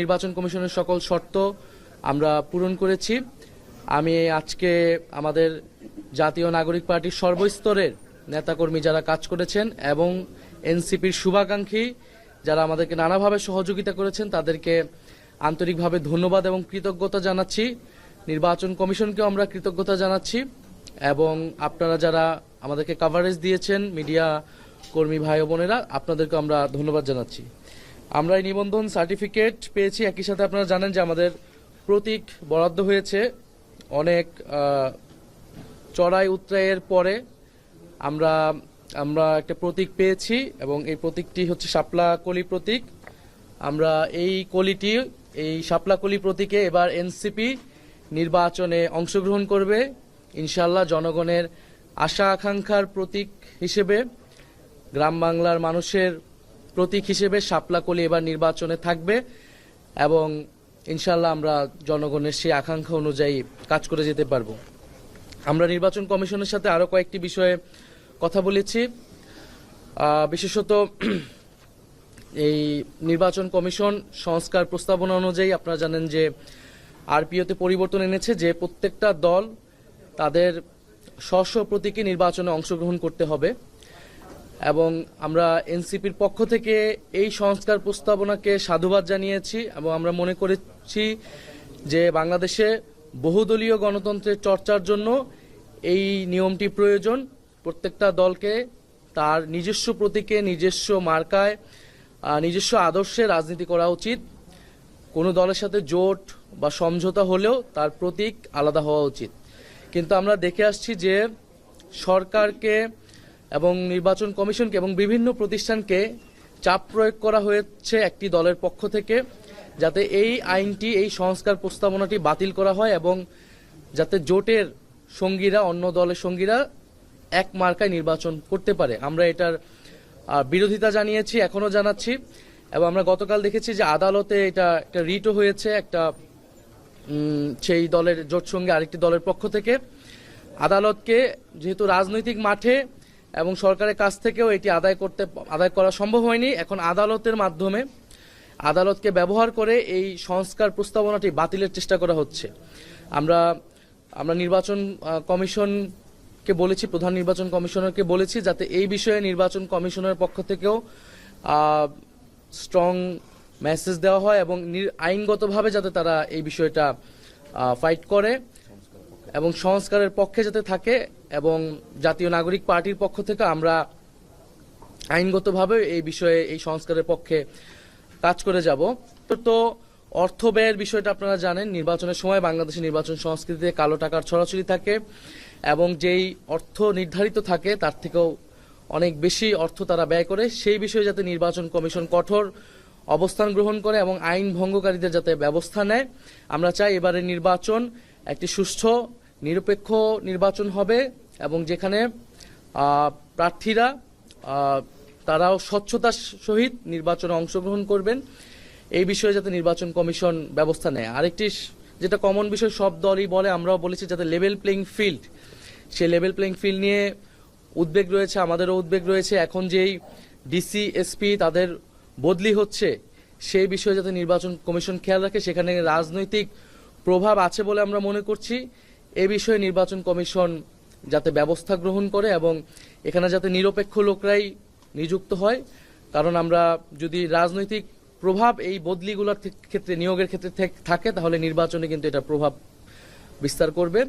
নির্বাচন কমিশনের সকল শর্ত আমরা পূরণ করেছি। আমি আজকে আমাদের জাতীয় নাগরিক পার্টির সর্বস্তরের নেতাকর্মী যারা কাজ করেছেন এবং এনসিপির শুভাকাঙ্ক্ষী যারা আমাদেরকে নানাভাবে সহযোগিতা করেছেন তাদেরকে আন্তরিকভাবে ধন্যবাদ এবং কৃতজ্ঞতা জানাচ্ছি। নির্বাচন কমিশনকেও আমরা কৃতজ্ঞতা জানাচ্ছি এবং আপনারা যারা আমাদেরকে কভারেজ দিয়েছেন মিডিয়া কর্মী ভাই বোনেরা, আপনাদেরকে আমরা ধন্যবাদ জানাচ্ছি। আমরা এই নিবন্ধন সার্টিফিকেট পেয়েছি। একই সাথে আপনারা জানেন যে আমাদের প্রতীক বরাদ্দ হয়েছে। অনেক চড়াই উতরাইয়ের পরে আমরা একটা প্রতীক পেয়েছি এবং এই প্রতীকটি হচ্ছে শাপলা কলি প্রতীক। আমরা এই শাপলা কলি প্রতীকে এবার এনসিপি নির্বাচনে অংশগ্রহণ করবে ইনশাআল্লাহ। জনগণের আশা আকাঙ্ক্ষার প্রতীক হিসেবে, গ্রাম বাংলার মানুষের প্রতীক হিসেবে শাপলা কলি এবার নির্বাচনে থাকবে এবং ইনশাআল্লাহ আমরা জনগণের সেই আকাঙ্ক্ষা অনুযায়ী কাজ করে যেতে পারবো। আমরা নির্বাচন কমিশনের সাথে আরো কয়েকটি বিষয়ে কথা বলেছি। বিশেষত এই নির্বাচন কমিশন সংস্কার প্রস্তাবনা অনুযায়ী আপনারা জানেন যে আরপিওতে পরিবর্তন এনেছে যে প্রত্যেকটা দল তাদের স্ব প্রতীকে নির্বাচনে অংশগ্রহণ করতে হবে এবং আমরা এনসিপির পক্ষ থেকে এই সংস্কার প্রস্তাবনাকে সাধুবাদ জানিয়েছি এবং আমরা মনে করেছি যে বাংলাদেশে বহুদলীয় গণতন্ত্রের চর্চার জন্য এই নিয়মটি প্রয়োজন। প্রত্যেকটা দলকে তার নিজস্ব প্রতীকে, নিজস্ব মার্কায়, নিজস্ব আদর্শে রাজনীতি করা উচিত। কোনো দলের সাথে জোট বা সমঝোতা হলেও তার প্রতীক আলাদা হওয়া উচিত। কিন্তু আমরা দেখে আসছি যে সরকারকে এবং নির্বাচন কমিশনকে এবং বিভিন্ন প্রতিষ্ঠানকে চাপ প্রয়োগ করা হয়েছে একটি দলের পক্ষ থেকে যাতে এই আইনটি, এই সংস্কার প্রস্তাবনাটি বাতিল করা হয় এবং যাতে জোটের সঙ্গীরা, অন্য দলের সঙ্গীরা এক মার্কায় নির্বাচন করতে পারে। আমরা এটার বিরোধিতা জানিয়েছি, এখনো জানাচ্ছি এবং আমরা গতকাল দেখেছি যে আদালতে এটা একটা রিটও হয়েছে একটা সেই দলের জোট সঙ্গে আরেকটি দলের পক্ষ থেকে। আদালতকে যেহেতু রাজনৈতিক মাঠে এবং সরকারের কাছ থেকেও এটি আদায় করা সম্ভব হয়নি, এখন আদালতের মাধ্যমে আদালতকে ব্যবহার করে এই সংস্কার প্রস্তাবনাটি বাতিলের চেষ্টা করা হচ্ছে। আমরা নির্বাচন কমিশনকে বলেছি, প্রধান নির্বাচন কমিশনারকে বলেছি যাতে এই বিষয়ে নির্বাচন কমিশনের পক্ষ থেকেও স্ট্রং মেসেজ দেওয়া হয় এবং আইনগতভাবে যাতে তারা এই বিষয়টা ফাইট করে এবং সংস্কারের পক্ষে যাতে থাকে এবং জাতীয় নাগরিক পার্টির পক্ষ থেকে আমরা আইনগতভাবে এই বিষয়ে, এই সংস্কারের পক্ষে কাজ করে যাব। তো অর্থ ব্যয়ের বিষয়টা আপনারা জানেন, নির্বাচনের সময় বাংলাদেশের নির্বাচন সংস্কৃতিতে কালো টাকার ছড়াছড়ি থাকে এবং যেই অর্থ নির্ধারিত থাকে তার থেকেও অনেক বেশি অর্থ তারা ব্যয় করে। সেই বিষয়ে যাতে নির্বাচন কমিশন কঠোর অবস্থান গ্রহণ করে এবং আইন ভঙ্গকারীদের যাতে ব্যবস্থা নেয়। আমরা চাই এবারের নির্বাচন একটি সুষ্ঠু নিরপেক্ষ নির্বাচন হবে এবং যেখানে প্রার্থীরা তারাও স্বচ্ছতার সহিত নির্বাচনে অংশগ্রহণ করবেন, এই বিষয়ে যাতে নির্বাচন কমিশন ব্যবস্থা নেয়। আরেকটি যেটা কমন বিষয়, সব দলই বলে, আমরাও বলেছি, যাতে লেভেল প্লেইং ফিল্ড, সেই লেভেল প্লেইং ফিল্ড নিয়ে উদ্বেগ রয়েছে, আমাদেরও উদ্বেগ রয়েছে। এখন যেই ডিসি, এসপি তাদের বদলি হচ্ছে সেই বিষয়ে যাতে নির্বাচন কমিশন খেয়াল রাখে। সেখানে রাজনৈতিক প্রভাব আছে বলে আমরা মনে করছি। এ বিষয়ে নির্বাচন কমিশন যাতে ব্যবস্থা গ্রহণ করে এবং এখানে যাতে নিরপেক্ষ লোকরাই নিযুক্ত হয়, কারণ আমরা যদি রাজনৈতিক প্রভাব এই বদলিগুলোর ক্ষেত্রে, নিয়োগের ক্ষেত্রে থাকে তাহলে নির্বাচনে কিন্তু এটা প্রভাব বিস্তার করবে।